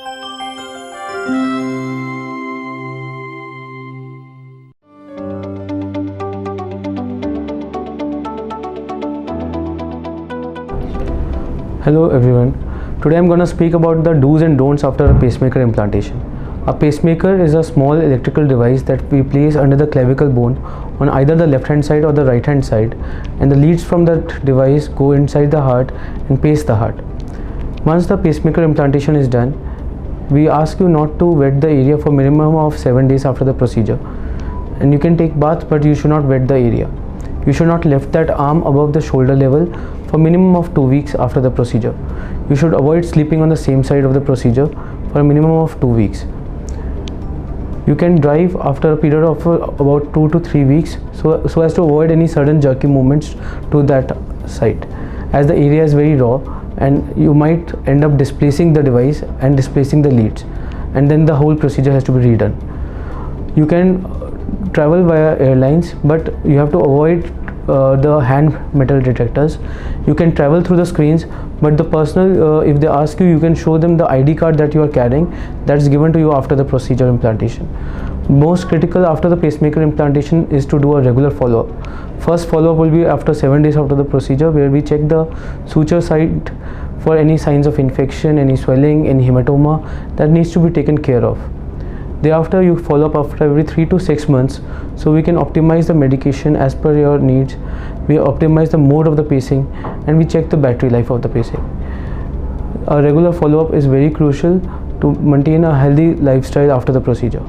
Hello everyone. Today I'm going to speak about the do's and don'ts after a pacemaker implantation. A pacemaker is a small electrical device that we place under the clavicle bone on either the left hand side or the right hand side, and the leads from that device go inside the heart and pace the heart. Once the pacemaker implantation is done, we ask you not to wet the area for minimum of 7 days after the procedure. And you can take bath, but you should not wet the area. You should not lift that arm above the shoulder level for minimum of 2 weeks after the procedure. You should avoid sleeping on the same side of the procedure for a minimum of 2 weeks. You can drive after a period of about 2 to 3 weeks so as to avoid any sudden jerky movements to that site, as the area is very raw and you might end up displacing the device and displacing the leads, and then the whole procedure has to be redone. You can travel via airlines, but you have to avoid the hand metal detectors. You can travel through the screens, but the personal, if they ask you, you can show them the ID card that you are carrying that's given to you after the procedure implantation. Most critical after the pacemaker implantation is to do a regular follow-up. First follow-up will be after 7 days after the procedure, where we check the suture site for any signs of infection, any swelling, any hematoma that needs to be taken care of. Thereafter, you follow up after every 3 to 6 months, so we can optimize the medication as per your needs. We optimize the mode of the pacing, and we check the battery life of the pacing. A regular follow-up is very crucial to maintain a healthy lifestyle after the procedure.